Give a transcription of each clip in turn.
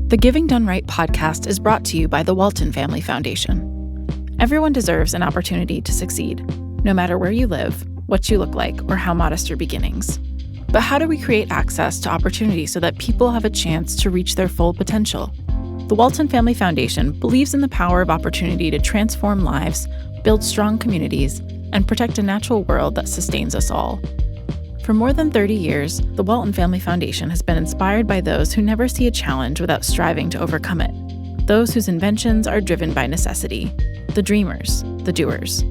The Giving Done Right podcast is brought to you by the Walton Family Foundation. Everyone deserves an opportunity to succeed, no matter where you live, what you look like, or how modest your beginnings. But how do we create access to opportunity so that people have a chance to reach their full potential? The Walton Family Foundation believes in the power of opportunity to transform lives, build strong communities, and protect a natural world that sustains us all. For more than 30 years, the Walton Family Foundation has been inspired by those who never see a challenge without striving to overcome it. Those whose inventions are driven by necessity. The dreamers, the doers.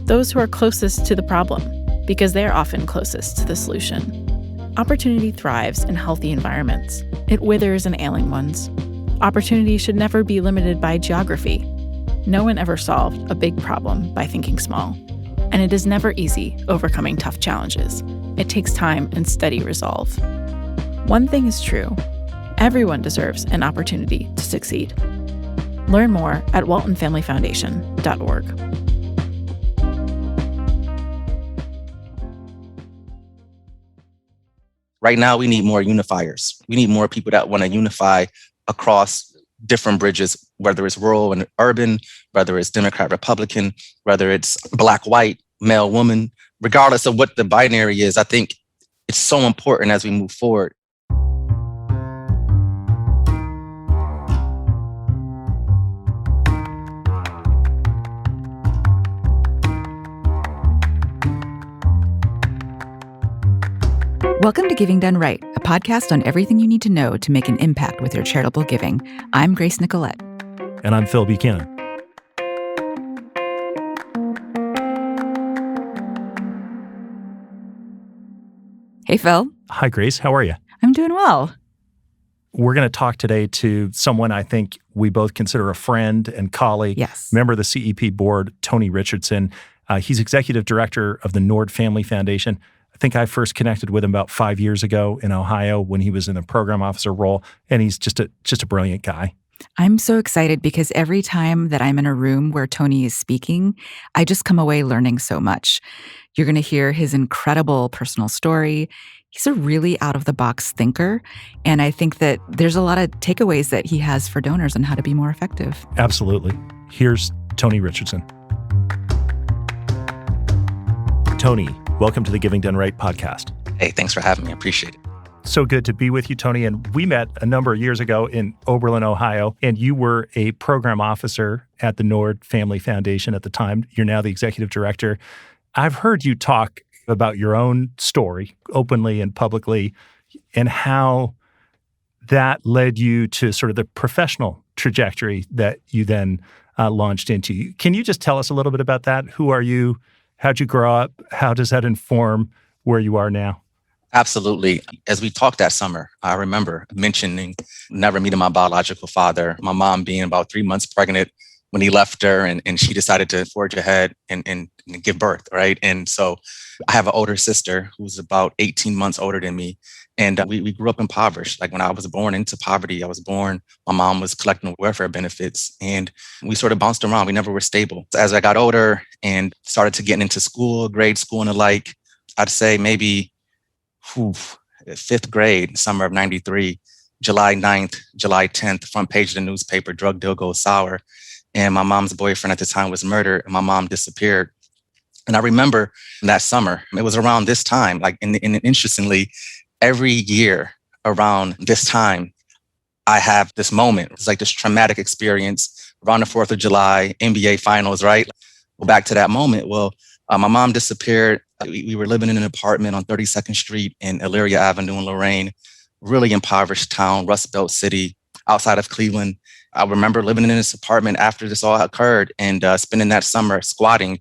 Those who are closest to the problem, because they are often closest to the solution. Opportunity thrives in healthy environments. It withers in ailing ones. Opportunity should never be limited by geography. No one ever solved a big problem by thinking small. And it is never easy overcoming tough challenges. It takes time and steady resolve. One thing is true. Everyone deserves an opportunity to succeed. Learn more at waltonfamilyfoundation.org. Right now, we need more unifiers. We need more people that want to unify across different bridges, whether it's rural and urban, whether it's Democrat, Republican, whether it's Black, white, male, woman, regardless of what the binary is. I think it's so important as we move forward. Welcome to Giving Done Right, a podcast on everything you need to know to make an impact with your charitable giving. I'm Grace Nicolette. And I'm Phil Buchanan. Hey, Phil. Hi, Grace. How are you? I'm doing well. We're going to talk today to someone I think we both consider a friend and colleague. Yes. Member of the CEP board, Tony Richardson. He's executive director of the Nord Family Foundation. I think I first connected with him about 5 years ago in Ohio when he was in the program officer role, and he's just a brilliant guy. I'm so excited because every time that I'm in a room where Tony is speaking, I just come away learning so much. You're going to hear his incredible personal story. He's a really out-of-the-box thinker, and I think that there's a lot of takeaways that he has for donors on how to be more effective. Absolutely. Here's Tony Richardson. Tony, welcome to the Giving Done Right podcast. Hey, thanks for having me. I appreciate it. So good to be with you, Tony. And we met a number of years ago in Oberlin, Ohio, and you were a program officer at the Nord Family Foundation at the time. You're now the executive director. I've heard you talk about your own story openly and publicly and how that led you to sort of the professional trajectory that you then launched into. Can you just tell us a little bit about that? Who are you? How'd you grow up? How does that inform where you are now? Absolutely. As we talked that summer, I remember mentioning never meeting my biological father, my mom being about 3 months pregnant when he left her and she decided to forge ahead and give birth, right? And so I have an older sister who's about 18 months older than me. And we grew up impoverished. Like when I was born into poverty, my mom was collecting welfare benefits and we sort of bounced around. We never were stable. As I got older and started to get into school, grade school and the like, I'd say maybe fifth grade, summer of 93, July 9th, July 10th, front page of the newspaper, drug deal goes sour. And my mom's boyfriend at the time was murdered and my mom disappeared. And I remember that summer, it was around this time, like, and interestingly, every year around this time, I have this moment. It's like this traumatic experience around the 4th of July, NBA finals, right? Well, back to that moment. Well, my mom disappeared. We were living in an apartment on 32nd Street and Elyria Avenue in Lorain, really impoverished town, Rust Belt city, outside of Cleveland. I remember living in this apartment after this all occurred and spending that summer squatting,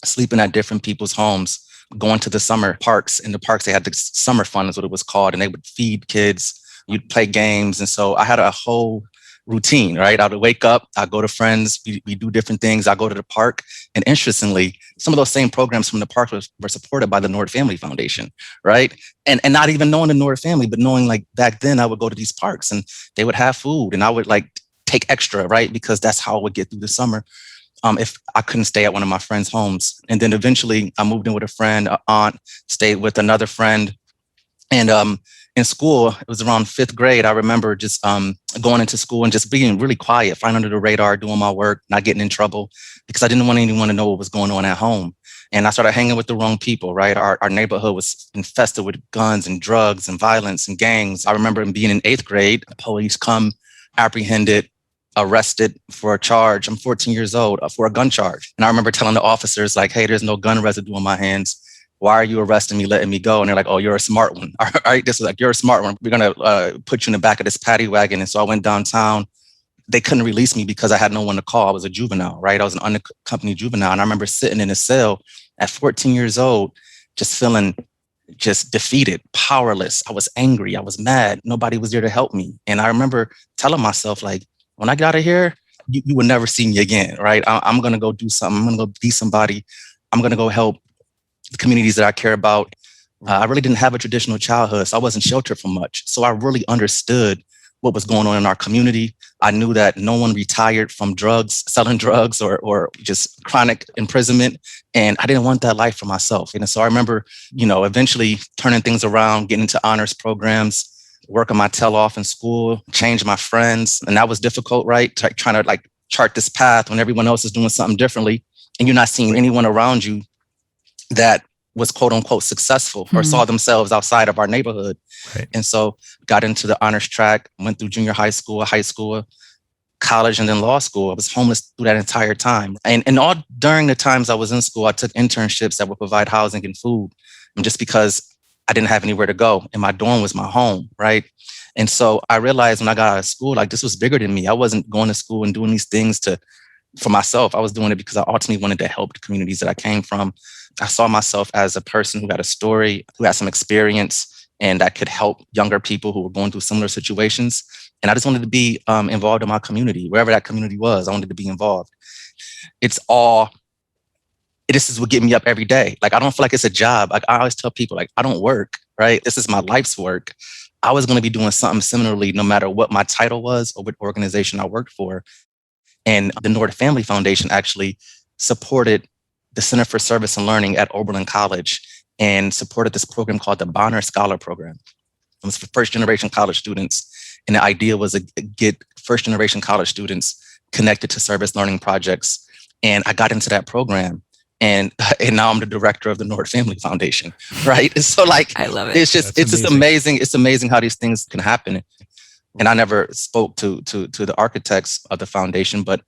sleeping at different people's homes, going to the summer parks. In the parks, they had the summer fun is what it was called, and they would feed kids. You'd play games. And so I had a whole routine, right? I would wake up, I'd go to friends, we do different things. I go to the park. And interestingly, some of those same programs from the park were supported by the Nord Family Foundation, right? And not even knowing the Nord family, but knowing like back then I would go to these parks and they would have food and I would like take extra, right? Because that's how I would get through the summer. If I couldn't stay at one of my friends' homes. And then eventually I moved in with a friend, an aunt, stayed with another friend. And in school, it was around 5th grade. I remember just going into school and just being really quiet, flying under the radar, doing my work, not getting in trouble, because I didn't want anyone to know what was going on at home. And I started hanging with the wrong people, right? Our neighborhood was infested with guns and drugs and violence and gangs. I remember being in 8th grade, police come, apprehended, arrested for a charge. I'm 14 years old for a gun charge. And I remember telling the officers like, hey, there's no gun residue on my hands. Why are you arresting me, letting me go? And they're like, oh, you're a smart one. All right, this is like, you're a smart one. We're going to put you in the back of this paddy wagon. And so I went downtown. They couldn't release me because I had no one to call. I was a juvenile, right? I was an unaccompanied juvenile. And I remember sitting in a cell at 14 years old, just feeling just defeated, powerless. I was angry. I was mad. Nobody was there to help me. And I remember telling myself, like, when I get out of here, you will never see me again, right? I'm going to go do something. I'm going to go be somebody. I'm going to go help the communities that I care about. I really didn't have a traditional childhood, so I wasn't sheltered from much. So I really understood what was going on in our community. I knew that no one retired from drugs, selling drugs or just chronic imprisonment. And I didn't want that life for myself. And so I remember, eventually turning things around, getting into honors programs, working my tail off in school, change my friends. And that was difficult, right? Trying to chart this path when everyone else is doing something differently. And you're not seeing anyone around you that was quote unquote successful or saw themselves outside of our neighborhood. Right. And so got into the honors track, went through junior high school, college, and then law school. I was homeless through that entire time. And all during the times I was in school, I took internships that would provide housing and food. And just because I didn't have anywhere to go and my dorm was my home, right? And so I realized when I got out of school, like this was bigger than me. I wasn't going to school and doing these things for myself. I was doing it because I ultimately wanted to help the communities that I came from. I saw myself as a person who had a story, who had some experience, and that could help younger people who were going through similar situations. And I just wanted to be involved in my community, wherever that community was. I wanted to be involved. This is what get me up every day. Like, I don't feel like it's a job. Like, I always tell people, like, I don't work, right? This is my life's work. I was going to be doing something similarly, no matter what my title was or what organization I worked for. And the Nord Family Foundation actually supported the Center for Service and Learning at Oberlin College and supported this program called the Bonner Scholar Program. It was for first-generation college students. And the idea was to get first-generation college students connected to service learning projects. And I got into that program. And now I'm the director of the Nord Family Foundation, right? And so I love it. It's just amazing. It's amazing how these things can happen. And I never spoke to the architects of the foundation, but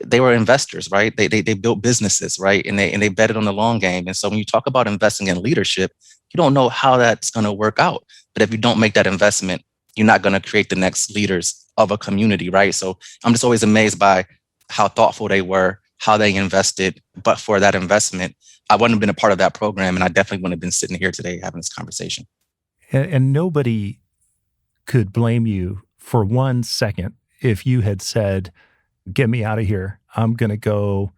they were investors, right? They built businesses, right? And they betted on the long game. And so when you talk about investing in leadership, you don't know how that's going to work out. But if you don't make that investment, you're not going to create the next leaders of a community, right? So I'm just always amazed by how thoughtful they were, how they invested. But for that investment, I wouldn't have been a part of that program. And I definitely wouldn't have been sitting here today having this conversation. And nobody could blame you for 1 second if you had said, get me out of here. I'm going to go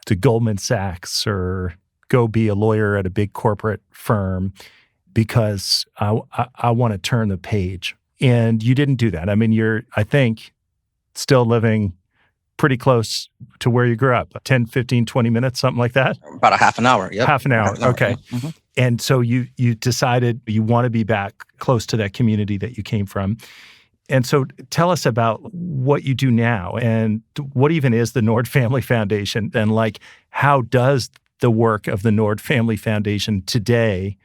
to Goldman Sachs or go be a lawyer at a big corporate firm because I want to turn the page. And you didn't do that. I mean, you're, I think, still living pretty close to where you grew up, 10, 15, 20 minutes, something like that? About a half an hour, yeah. Half an hour, okay. Mm-hmm. And so you decided you want to be back close to that community that you came from. And so tell us about what you do now and what even is the Nord Family Foundation, and how does the work of the Nord Family Foundation today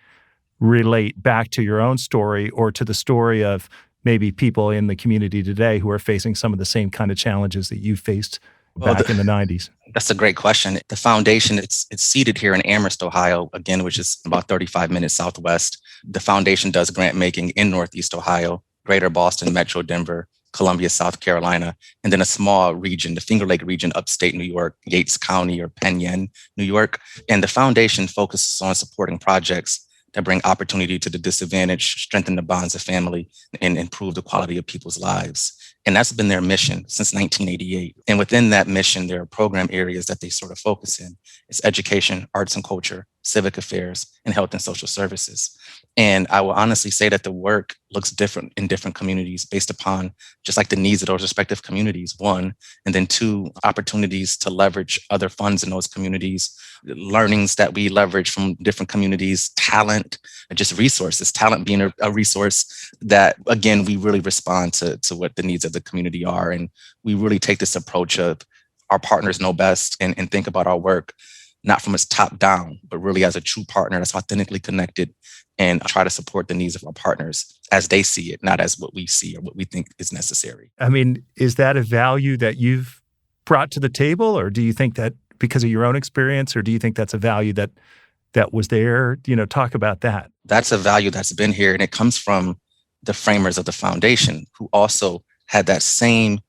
relate back to your own story or to the story of maybe people in the community today who are facing some of the same kind of challenges that you faced back in the 90s? That's a great question. The foundation, it's seated here in Amherst, Ohio, again, which is about 35 minutes southwest. The foundation does grant making in Northeast Ohio, Greater Boston, Metro Denver, Columbia, South Carolina, and then a small region, the Finger Lake region, upstate New York, Yates County or Penn Yan, New York. And the foundation focuses on supporting projects that bring opportunity to the disadvantaged, strengthen the bonds of family, and improve the quality of people's lives. And that's been their mission since 1988. And within that mission, there are program areas that they sort of focus in. It's education, arts and culture, civic affairs, and health and social services. And I will honestly say that the work looks different in different communities based upon just like the needs of those respective communities, one, and then two, opportunities to leverage other funds in those communities, learnings that we leverage from different communities, talent, just resources, talent being a resource that, again, we really respond to what the needs of the community are. And we really take this approach of our partners know best and think about our work, not from its top down, but really as a true partner that's authentically connected and try to support the needs of our partners as they see it, not as what we see or what we think is necessary. I mean, is that a value that you've brought to the table, or do you think that because of your own experience, or do you think that's a value that was there? Talk about that. That's a value that's been here, and it comes from the framers of the foundation who also had that same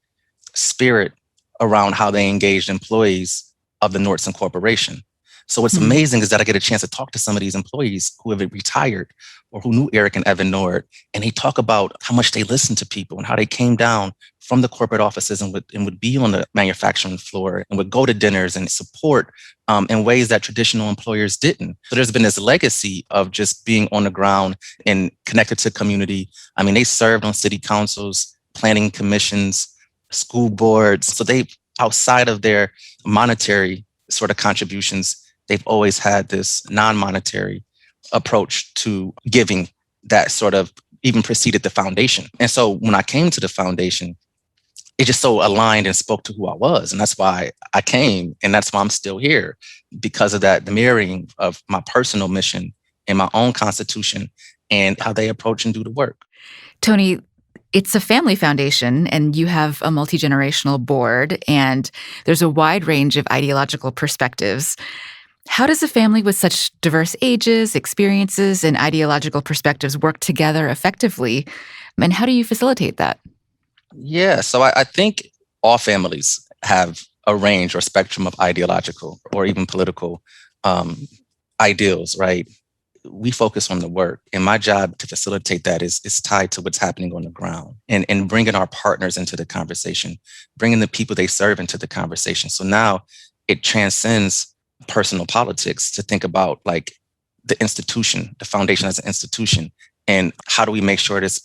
spirit around how they engaged employees of the Nordson Corporation. So what's amazing is that I get a chance to talk to some of these employees who have retired or who knew Eric and Evan Nord, and they talk about how much they listened to people and how they came down from the corporate offices and would be on the manufacturing floor and would go to dinners and support in ways that traditional employers didn't. So there's been this legacy of just being on the ground and connected to community. I mean, they served on city councils, planning commissions, school boards. So they, outside of their monetary sort of contributions, they've always had this non-monetary approach to giving that sort of even preceded the foundation. And so when I came to the foundation, it just so aligned and spoke to who I was. And that's why I came. And that's why I'm still here, because of that, the mirroring of my personal mission and my own constitution and how they approach and do the work. Tony, it's a family foundation, and you have a multi-generational board, and there's a wide range of ideological perspectives. How does a family with such diverse ages, experiences, and ideological perspectives work together effectively? And how do you facilitate that? Yeah, so I think all families have a range or spectrum of ideological or even political ideals, right? We focus on the work, and my job to facilitate that is tied to what's happening on the ground and bringing our partners into the conversation, bringing the people they serve into the conversation. So now it transcends personal politics to think about like the institution, the foundation as an institution, and how do we make sure this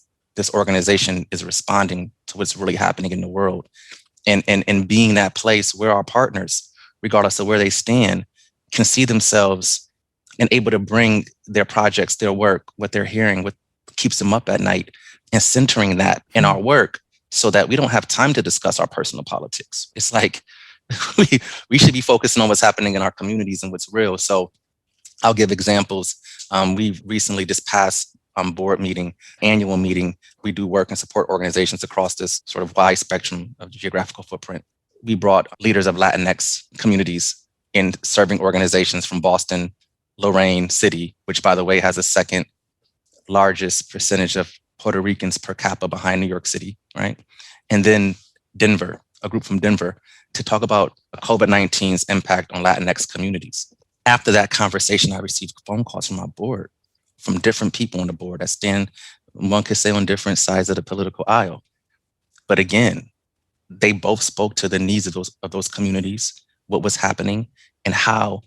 organization is responding to what's really happening in the world, and being that place where our partners, regardless of where they stand, can see themselves and able to bring their projects, their work, what they're hearing, what keeps them up at night, and centering that in our work so that we don't have time to discuss our personal politics. It's like we should be focusing on what's happening in our communities and what's real. So I'll give examples. We've recently, this past annual meeting, we do work and support organizations across this sort of wide spectrum of geographical footprint. We brought leaders of Latinx communities in serving organizations from Boston, Lorain City, which, by the way, has the second largest percentage of Puerto Ricans per capita behind New York City, right? And then Denver, a group from Denver, to talk about COVID-19's impact on Latinx communities. After that conversation, I received phone calls from my board, from different people on the board that stand, one could say, on different sides of the political aisle. But again, they both spoke to the needs of those communities, what was happening, and how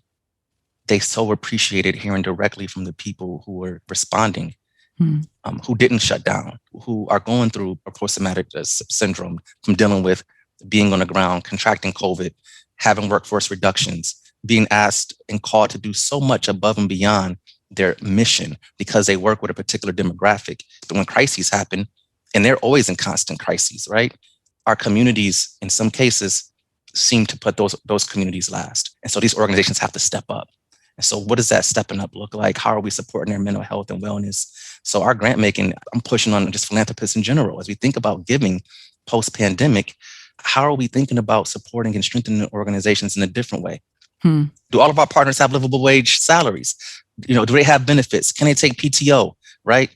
they so appreciated hearing directly from the people who were responding, who didn't shut down, who are going through a post-traumatic syndrome from dealing with being on the ground, contracting COVID, having workforce reductions, being asked and called to do so much above and beyond their mission because they work with a particular demographic. But when crises happen, and they're always in constant crises, right? Our communities, in some cases, seem to put those communities last. And so these organizations have to step up. And so what does that stepping up look like? How are we supporting their mental health and wellness? So our grant making, I'm pushing on just philanthropists in general. As we think about giving post-pandemic, how are we thinking about supporting and strengthening organizations in a different way? Do all of our partners have livable wage salaries? Do they have benefits? Can they take PTO, right?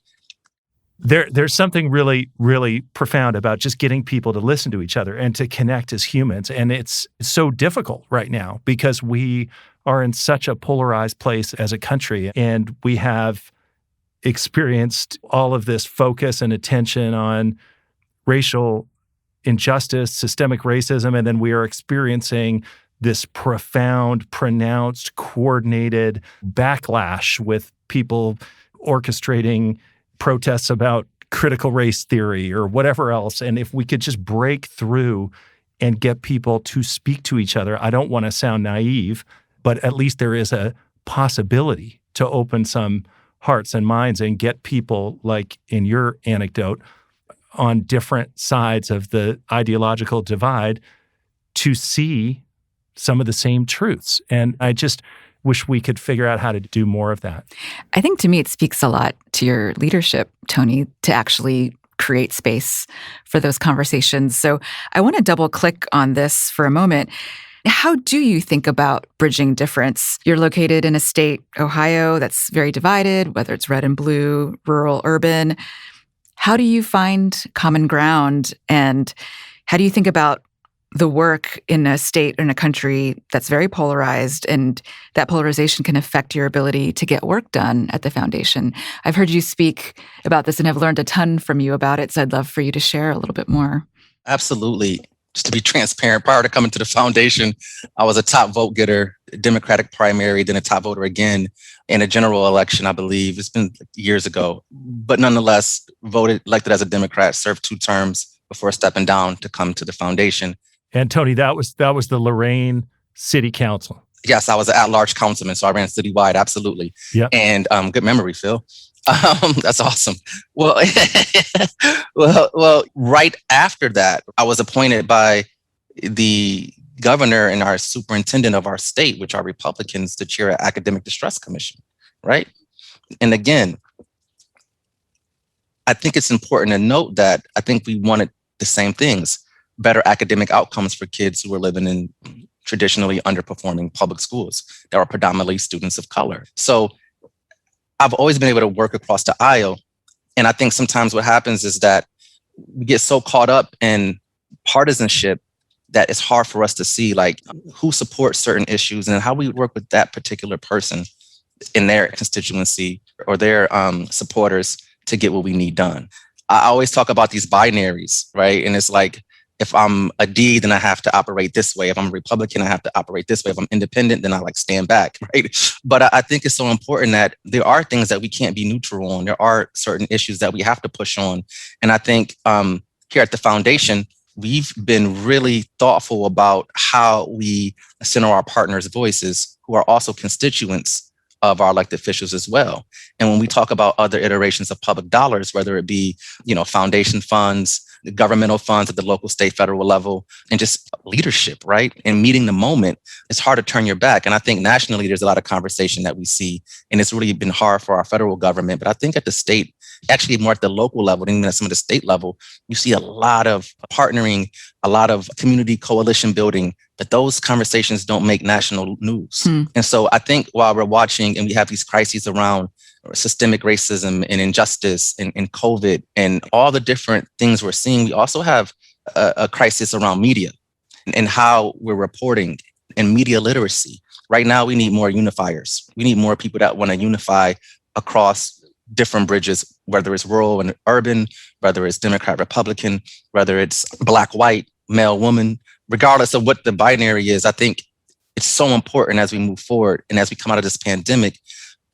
There's something really, really profound about just getting people to listen to each other and to connect as humans. And it's so difficult right now because we are in such a polarized place as a country. And we have experienced all of this focus and attention on racial injustice, systemic racism, and then we are experiencing this profound, pronounced, coordinated backlash with people orchestrating protests about critical race theory or whatever else. And if we could just break through and get people to speak to each other, I don't want to sound naive, but at least there is a possibility to open some hearts and minds and get people, like in your anecdote, on different sides of the ideological divide to see some of the same truths. And I just wish we could figure out how to do more of that. I think to me it speaks a lot to your leadership, Tony, to actually create space for those conversations. So I want to double click on this for a moment. How do you think about bridging difference? You're located in a state, Ohio, that's very divided, whether it's red and blue, rural, urban. How do you find common ground? And how do you think about the work in a state or in a country that's very polarized, and that polarization can affect your ability to get work done at the foundation? I've heard you speak about this and have learned a ton from you about it, so I'd love for you to share a little bit more. Absolutely. Just to be transparent, prior to coming to the foundation, I was a top vote getter, Democratic primary, then a top voter again in a general election, I believe. It's been years ago. But nonetheless, elected as a Democrat, served 2 terms before stepping down to come to the foundation. And Tony, that was the Lorain City Council. Yes, I was an at-large councilman, so I ran citywide, absolutely. Yeah. And good memory, Phil. That's awesome. Well, well, right after that, I was appointed by the governor and our superintendent of our state, which are Republicans, to chair an academic distress commission, right? And again, I think it's important to note that I think we wanted the same things, better academic outcomes for kids who were living in traditionally underperforming public schools that were predominantly students of color. So I've always been able to work across the aisle. And I think sometimes what happens is that we get so caught up in partisanship that it's hard for us to see like who supports certain issues and how we work with that particular person in their constituency or their supporters to get what we need done. I always talk about these binaries, right? And it's like, if I'm a D, then I have to operate this way. If I'm a Republican, I have to operate this way. If I'm independent, then I stand back, right? But I think it's so important that there are things that we can't be neutral on. There are certain issues that we have to push on. And I think here at the foundation, we've been really thoughtful about how we center our partners' voices, who are also constituents of our elected officials as well. And when we talk about other iterations of public dollars, whether it be, foundation funds, the governmental funds at the local, state, federal level, and just leadership, right? And meeting the moment, it's hard to turn your back. And I think nationally, there's a lot of conversation that we see, and it's really been hard for our federal government. But I think at the state, actually more at the local level, and even at some of the state level, you see a lot of partnering, a lot of community coalition building, but those conversations don't make national news. And so I think while we're watching and we have these crises around systemic racism and injustice and COVID and all the different things we're seeing, we also have a crisis around media and how we're reporting and media literacy. Right now, we need more unifiers. We need more people that want to unify across different bridges, whether it's rural and urban, whether it's Democrat, Republican, whether it's Black, white, male, woman, regardless of what the binary is. I think it's so important as we move forward and as we come out of this pandemic.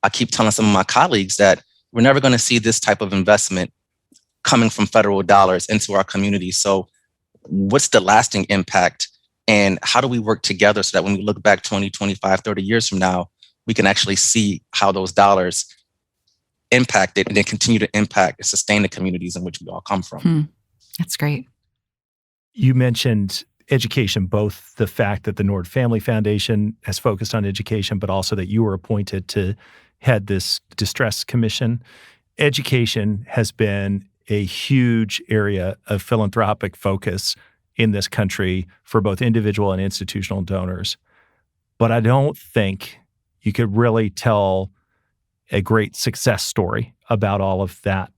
I keep telling some of my colleagues that we're never going to see this type of investment coming from federal dollars into our community. So what's the lasting impact, and how do we work together so that when we look back 20, 25, 30 years from now, we can actually see how those dollars impacted and then continue to impact and sustain the communities in which we all come from. That's great. You mentioned education, both the fact that the Nord Family Foundation has focused on education, but also that you were appointed to head this distress commission. Education has been a huge area of philanthropic focus in this country for both individual and institutional donors. But I don't think you could really tell a great success story about all of that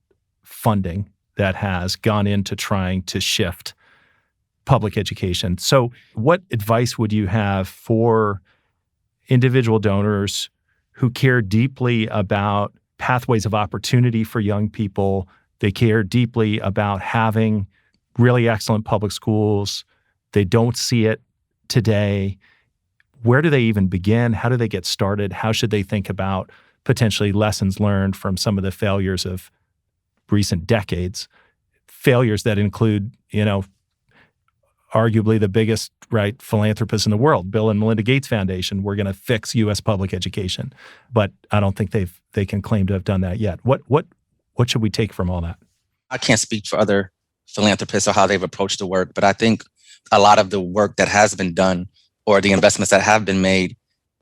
funding that has gone into trying to shift public education. So what advice would you have for individual donors who care deeply about pathways of opportunity for young people? They care deeply about having really excellent public schools. They don't see it today. where do they even begin? How do they get started? How should they think about potentially lessons learned from some of the failures of recent decades? Failures that include, arguably the biggest philanthropists in the world, Bill and Melinda Gates Foundation. We're going to fix U.S. public education, but I don't think they can claim to have done that yet. What should we take from all that? I can't speak for other philanthropists or how they've approached the work, but I think a lot of the work that has been done or the investments that have been made,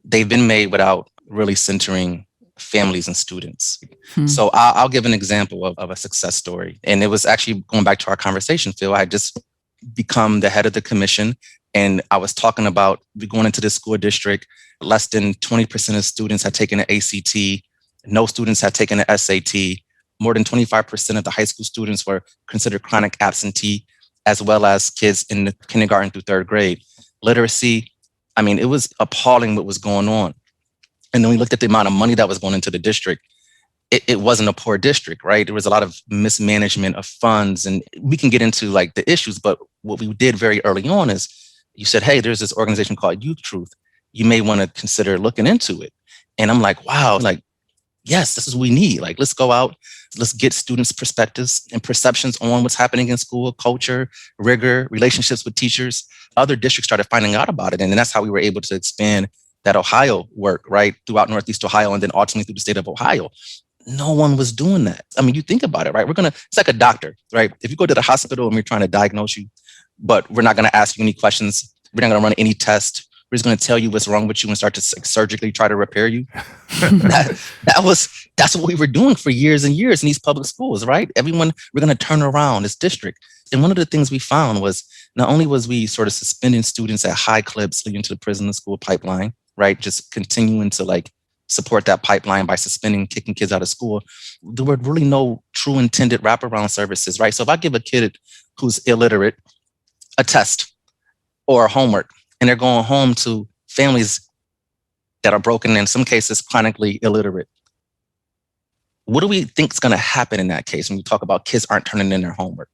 they've been made without really centering families and students. So I'll give an example of a success story. And it was actually going back to our conversation, Phil. I had just become the head of the commission, and I was talking about going into the school district. Less than 20% of students had taken an ACT. No students had taken an SAT. More than 25% of the high school students were considered chronic absentee, as well as kids in the kindergarten through third grade. Literacy, it was appalling what was going on. And then we looked at the amount of money that was going into the district. It wasn't a poor district, right? There was a lot of mismanagement of funds, and we can get into the issues, but what we did very early on is you said, hey, there's this organization called Youth Truth. You may want to consider looking into it. And I'm like, wow, yes, this is what we need. Let's go out, let's get students' perspectives and perceptions on what's happening in school, culture, rigor, relationships with teachers. Other districts started finding out about it. And then that's how we were able to expand that Ohio work, right, throughout Northeast Ohio and then ultimately through the state of Ohio. No one was doing that. You think about it, right? It's like a doctor, right? If you go to the hospital and we're trying to diagnose you, but we're not going to ask you any questions, we're not going to run any tests, we're just going to tell you what's wrong with you and start to surgically try to repair you. That's what we were doing for years and years in these public schools, right? We're going to turn around this district. And one of the things we found was not only was we sort of suspending students at high clips leading to the prison to school pipeline, right? Just continuing to support that pipeline by suspending, kicking kids out of school. There were really no true intended wraparound services, right? So if I give a kid who's illiterate a test or homework, and they're going home to families that are broken, in some cases chronically illiterate, what do we think is going to happen in that case when we talk about kids aren't turning in their homework?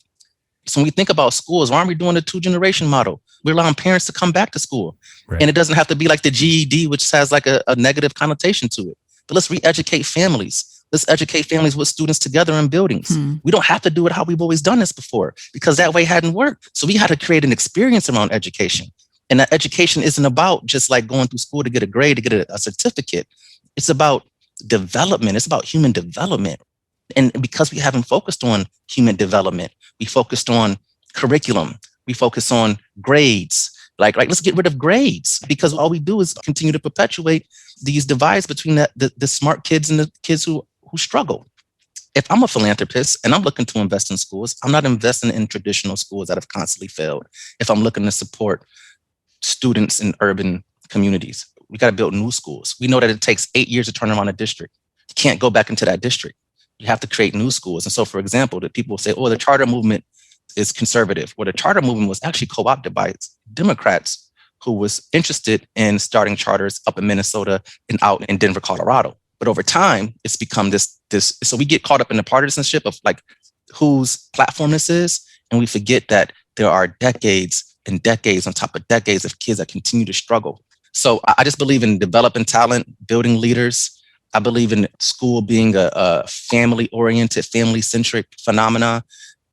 So when we think about schools, why aren't we doing the 2-generation model? We're allowing parents to come back to school. Right. And it doesn't have to be like the GED, which has a negative connotation to it. But let's re-educate families. Let's educate families with students together in buildings. We don't have to do it how we've always done this before, because that way hadn't worked. So we had to create an experience around education. And that education isn't about just going through school to get a grade, to get a certificate. It's about development. It's about human development. And because we haven't focused on human development, we focused on curriculum. We focus on grades. Let's get rid of grades, because all we do is continue to perpetuate these divides between the smart kids and the kids who struggle. If I'm a philanthropist and I'm looking to invest in schools, I'm not investing in traditional schools that have constantly failed. If I'm looking to support students in urban communities, we got to build new schools. We know that it takes 8 years to turn around a district. You can't go back into that district. You have to create new schools. And so, for example, that people say, oh, the charter movement is conservative. Well, the charter movement was actually co-opted by Democrats who was interested in starting charters up in Minnesota and out in Denver, Colorado. But over time, it's become this. So we get caught up in the partisanship of whose platform this is. And we forget that there are decades and decades on top of decades of kids that continue to struggle. So I just believe in developing talent, building leaders. I believe in school being a family-oriented, family-centric phenomena.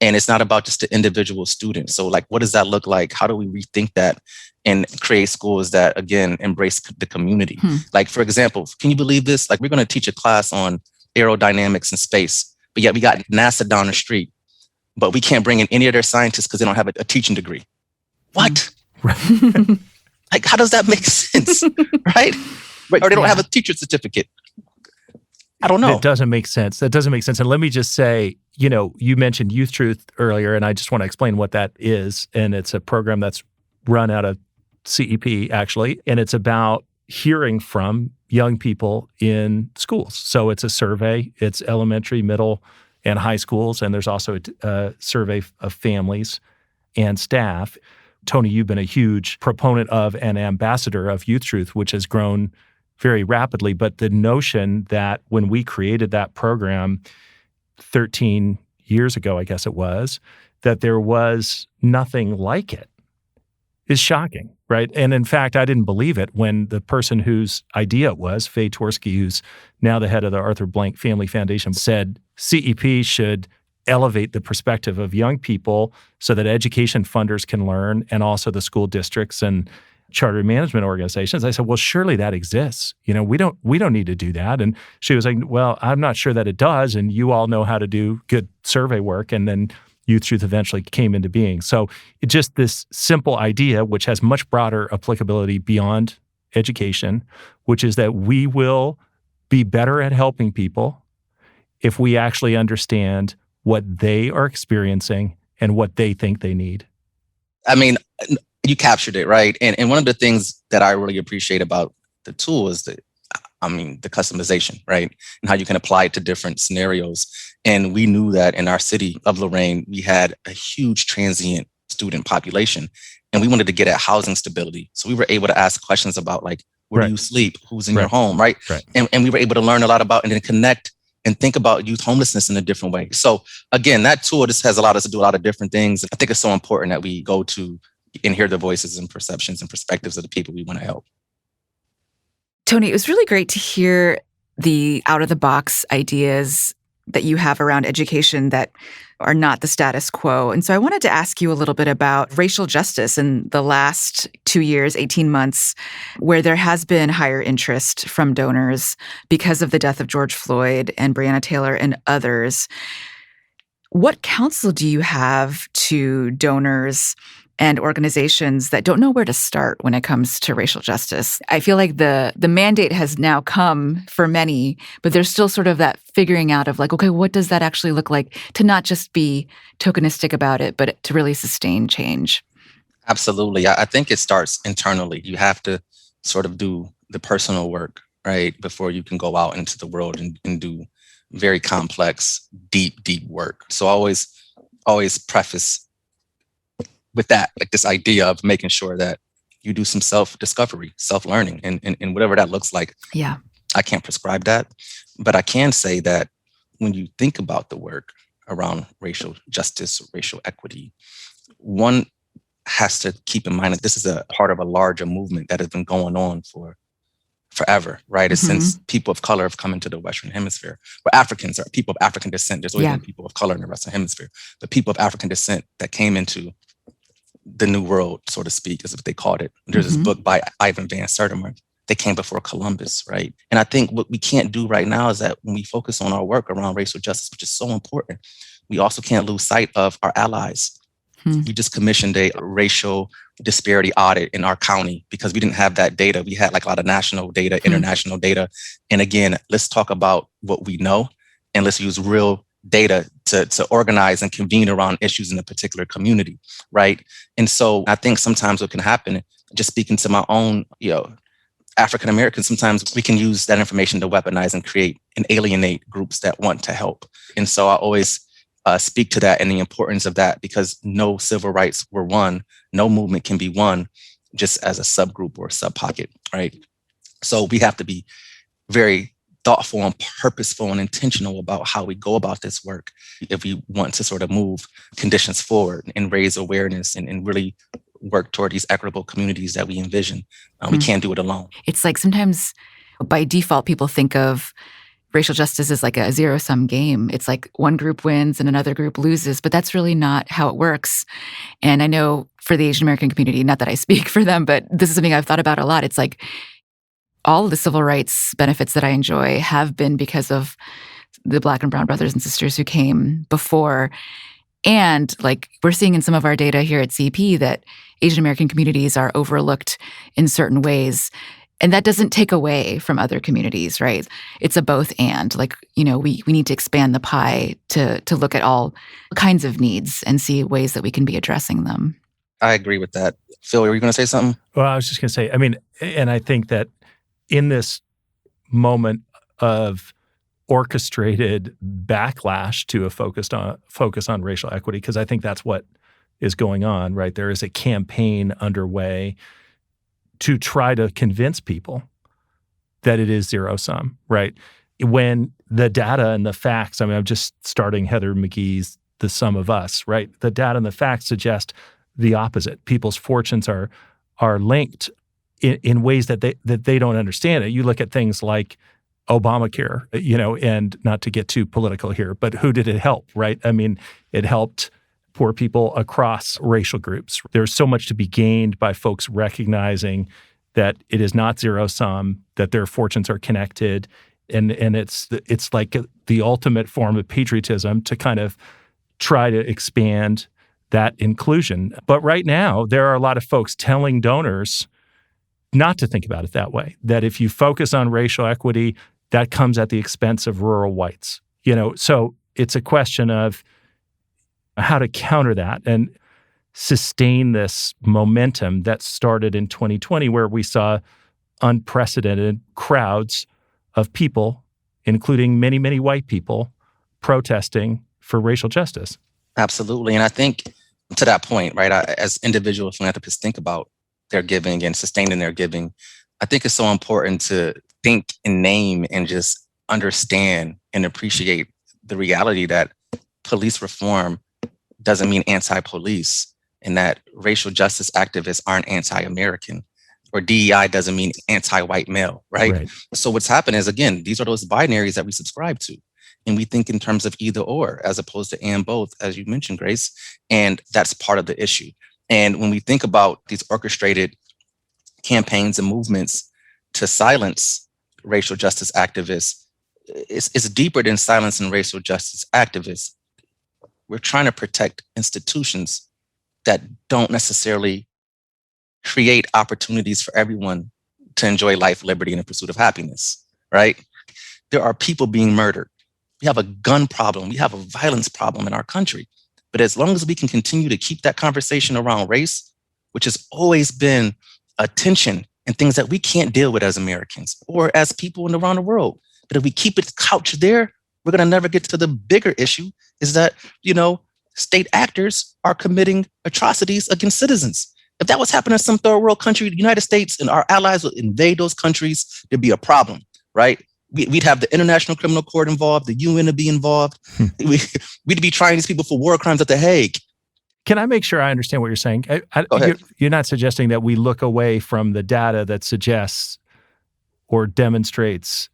And it's not about just the individual student. So what does that look like? How do we rethink that and create schools that, again, embrace the community? For example, can you believe this? We're going to teach a class on aerodynamics and space, but yet we got NASA down the street, but we can't bring in any of their scientists because they don't have a teaching degree. What? How does that make sense? Right? Or they don't have a teacher certificate. I don't know. That doesn't make sense. And let me just say, you mentioned Youth Truth earlier, and I just want to explain what that is. And it's a program that's run out of CEP, actually. And it's about hearing from young people in schools. So it's a survey. It's elementary, middle, and high schools. And there's also a survey of families and staff. Tony, you've been a huge proponent of and ambassador of Youth Truth, which has grown very rapidly. But the notion that when we created that program 13 years ago, I guess it was, that there was nothing like it. is shocking, right? And in fact, I didn't believe it when the person whose idea it was, Faye Torsky, who's now the head of the Arthur Blank Family Foundation, said CEP should elevate the perspective of young people so that education funders can learn, and also the school districts and charter management organizations. I said, well, surely that exists. We don't need to do that. And she was like, well, I'm not sure that it does. And you all know how to do good survey work. And then Youth Truth eventually came into being. So it's just this simple idea, which has much broader applicability beyond education, which is that we will be better at helping people if we actually understand what they are experiencing and what they think they need. I mean, you captured it, right? And one of the things that I really appreciate about the tool is the customization, right? And how you can apply it to different scenarios. And we knew that in our city of Lorain, we had a huge transient student population, and we wanted to get at housing stability. So we were able to ask questions about, like, where do you sleep? Who's in your home, right? And we were able to learn a lot about and then connect and think about youth homelessness in a different way. So again, that tool just has allowed us to do a lot of different things. I think it's so important that we go to and hear the voices and perceptions and perspectives of the people we want to help. Tony, it was really great to hear the out-of-the-box ideas that you have around education that are not the status quo. And so I wanted to ask you a little bit about racial justice in the last 2 years, 18 months, where there has been higher interest from donors because of the death of George Floyd and Breonna Taylor and others. What counsel do you have to donors and organizations that don't know where to start when it comes to racial justice? I feel like the mandate has now come for many, but there's still sort of that figuring out of, like, okay, what does that actually look like, to not just be tokenistic about it, but to really sustain change? Absolutely. I think it starts internally. You have to sort of do the personal work, right, before you can go out into the world and do very complex, deep work. So always preface with that, like this idea of making sure that you do some self-discovery, self-learning, and whatever that looks like. Yeah. I can't prescribe that, but I can say that when you think about the work around racial justice, racial equity, one has to keep in mind that this is a part of a larger movement that has been going on for forever, right? It's since people of color have come into the Western Hemisphere, where Africans are people of African descent. There's always been people of color in the Western Hemisphere, but people of African descent that came into the New World, so to speak, is what they called it. There's this book by Ivan Van Sertima. They came before Columbus, right? And I think what we can't do right now is that when we focus on our work around racial justice, which is so important, we also can't lose sight of our allies. We just commissioned a racial disparity audit in our county because we didn't have that data. We had like a lot of national data, international data. And again, let's talk about what we know, and let's use real data to organize and convene around issues in a particular community, right? And so I think sometimes what can happen, just speaking to my own, African Americans, sometimes we can use that information to weaponize and create and alienate groups that want to help. And so I always speak to that and the importance of that, because no civil rights were won, no movement can be won just as a subgroup or a sub-pocket, right? So we have to be very thoughtful and purposeful and intentional about how we go about this work if we want to sort of move conditions forward and raise awareness and really work toward these equitable communities that we envision. We can't do it alone. It's like sometimes by default, people think of racial justice as like a zero-sum game. It's like one group wins and another group loses, but that's really not how it works. And I know for the Asian American community, not that I speak for them, but this is something I've thought about a lot. It's like all of the civil rights benefits that I enjoy have been because of the Black and brown brothers and sisters who came before. And like we're seeing in some of our data here at CP that Asian American communities are overlooked in certain ways. And that doesn't take away from other communities, right? It's a both and. Like, we need to expand the pie to look at all kinds of needs and see ways that we can be addressing them. I agree with that. Phil, were you going to say something? Well, I was just going to say, and I think that in this moment of orchestrated backlash to a focus on racial equity, because I think that's what is going on, right? There is a campaign underway to try to convince people that it is zero sum, right? When the data and the facts, I'm just starting Heather McGhee's The Sum of Us, right? The data and the facts suggest the opposite. People's fortunes are linked in ways that they don't understand it. You look at things like Obamacare, and not to get too political here, but who did it help, right? I mean, it helped poor people across racial groups. There's so much to be gained by folks recognizing that it is not zero sum, that their fortunes are connected, and it's like the ultimate form of patriotism to kind of try to expand that inclusion. But right now, there are a lot of folks telling donors not to think about it that way, that if you focus on racial equity, that comes at the expense of rural whites. So it's a question of how to counter that and sustain this momentum that started in 2020, where we saw unprecedented crowds of people, including many, many white people, protesting for racial justice. Absolutely. And I think to that point, right, as individual philanthropists think about their giving and sustaining their giving, I think it's so important to think and name and just understand and appreciate the reality that police reform doesn't mean anti-police, and that racial justice activists aren't anti-American, or DEI doesn't mean anti-white male, right? So what's happened is, again, these are those binaries that we subscribe to. And we think in terms of either or, as opposed to and both, as you mentioned, Grace. And that's part of the issue. And when we think about these orchestrated campaigns and movements to silence racial justice activists, it's deeper than silencing racial justice activists. We're trying to protect institutions that don't necessarily create opportunities for everyone to enjoy life, liberty, and the pursuit of happiness, right? There are people being murdered. We have a gun problem. We have a violence problem in our country. But as long as we can continue to keep that conversation around race, which has always been a tension and things that we can't deal with as Americans or as people around the world, but if we keep it couched there, we're going to never get to the bigger issue, is that, state actors are committing atrocities against citizens. If that was happening in some third world country, the United States and our allies would invade those countries, there'd be a problem, right? We'd have the International Criminal Court involved, the UN would be involved. We'd be trying these people for war crimes at The Hague. Can I make sure I understand what you're saying? You're not suggesting that we look away from the data that suggests or demonstrates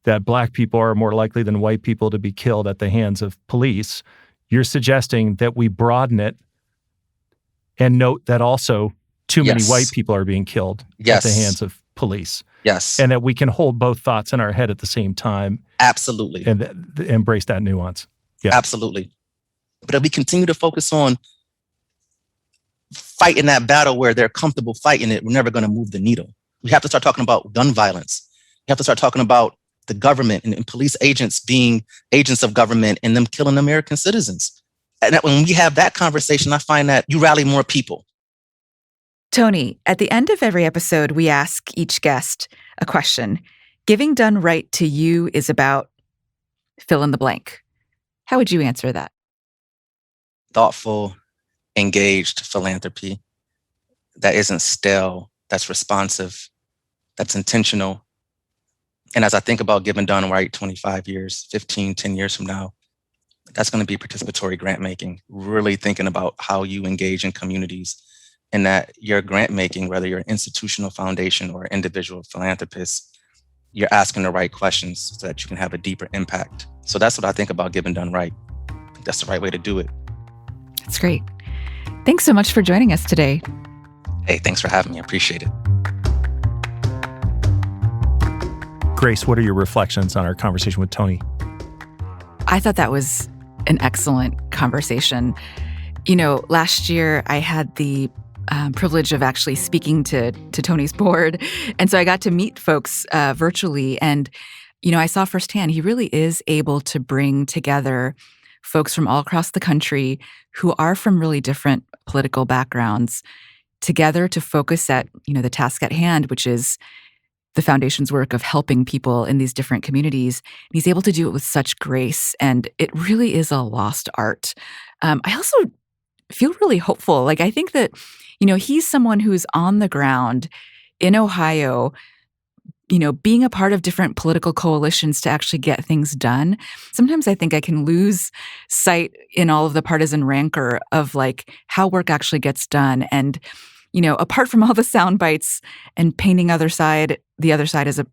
that Black people are more likely than white people to be killed at the hands of police. You're suggesting that we broaden it and note that also too many white people are being killed at the hands of police. Yes. And that we can hold both thoughts in our head at the same time. Absolutely. And embrace that nuance. Yeah. Absolutely. But if we continue to focus on fighting that battle where they're comfortable fighting it, we're never going to move the needle. We have to start talking about gun violence. We have to start talking about the government and police agents being agents of government and them killing American citizens. And when we have that conversation, I find that you rally more people. Tony, at the end of every episode, we ask each guest a question. Giving done right to you is about fill in the blank. How would you answer that? Thoughtful, engaged philanthropy that isn't stale, that's responsive, that's intentional. And as I think about giving done right 25 years, 15, 10 years from now, that's going to be participatory grant making, really thinking about how you engage in communities, and that your grant making, whether you're an institutional foundation or individual philanthropist, you're asking the right questions so that you can have a deeper impact. So that's what I think about giving done right. I think that's the right way to do it. That's great. Thanks so much for joining us today. Hey, thanks for having me. I appreciate it. Grace, what are your reflections on our conversation with Tony? I thought that was an excellent conversation. Last year I had the privilege of actually speaking to Tony's board. And so I got to meet folks virtually. And, I saw firsthand he really is able to bring together folks from all across the country who are from really different political backgrounds together to focus at, the task at hand, which is the foundation's work of helping people in these different communities. And he's able to do it with such grace, and it really is a lost art. I also feel really hopeful. I think that, he's someone who's on the ground in Ohio, being a part of different political coalitions to actually get things done, sometimes I think I can lose sight in all of the partisan rancor of like how work actually gets done. And, apart from all the sound bites and painting the other side as a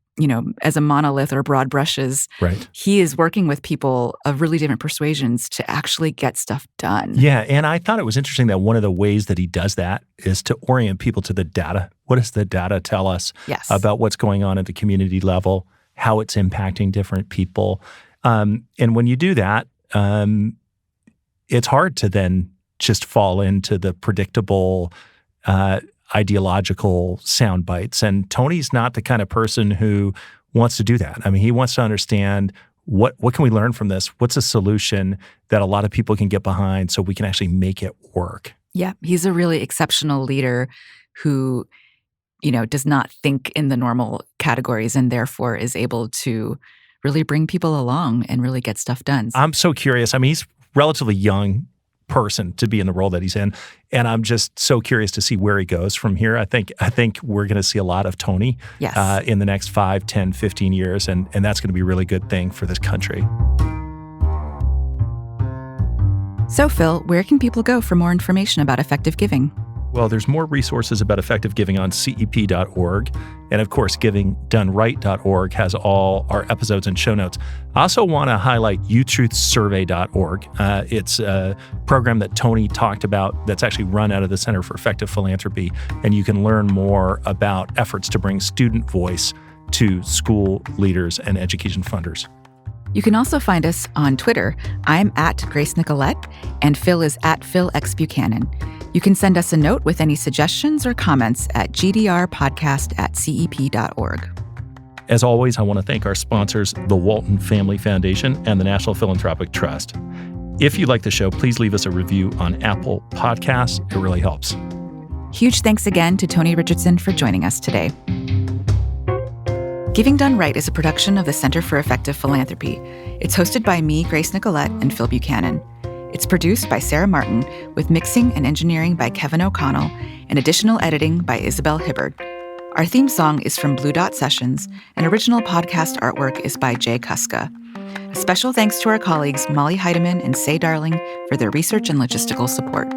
monolith or broad brushes, right. He is working with people of really different persuasions to actually get stuff done. Yeah, and I thought it was interesting that one of the ways that he does that is to orient people to the data. What does the data tell us about what's going on at the community level, how it's impacting different people? And when you do that, it's hard to then just fall into the predictable ideological sound bites. And Tony's not the kind of person who wants to do that. I mean, he wants to understand what can we learn from this? What's a solution that a lot of people can get behind so we can actually make it work? Yeah, he's a really exceptional leader who, does not think in the normal categories and therefore is able to really bring people along and really get stuff done. I'm so curious. I mean, he's a relatively young person to be in the role that he's in, and I'm just so curious to see where he goes from here. I think we're going to see a lot of Tony in the next 5, 10, 15 years, and that's going to be a really good thing for this country. So, Phil, where can people go for more information about effective giving? Well, there's more resources about effective giving on cep.org. And of course, givingdoneright.org has all our episodes and show notes. I also want to highlight youtruthsurvey.org. It's a program that Tony talked about that's actually run out of the Center for Effective Philanthropy. And you can learn more about efforts to bring student voice to school leaders and education funders. You can also find us on Twitter. I'm at Grace Nicolette, and Phil is at Phil X Buchanan. You can send us a note with any suggestions or comments at gdrpodcast@cep.org. As always, I want to thank our sponsors, the Walton Family Foundation and the National Philanthropic Trust. If you like the show, please leave us a review on Apple Podcasts. It really helps. Huge thanks again to Tony Richardson for joining us today. Giving Done Right is a production of the Center for Effective Philanthropy. It's hosted by me, Grace Nicolette, and Phil Buchanan. It's produced by Sarah Martin, with mixing and engineering by Kevin O'Connell, and additional editing by Isabel Hibbard. Our theme song is from Blue Dot Sessions, and original podcast artwork is by Jay Kuska. A special thanks to our colleagues Molly Heidemann and Say Darling for their research and logistical support.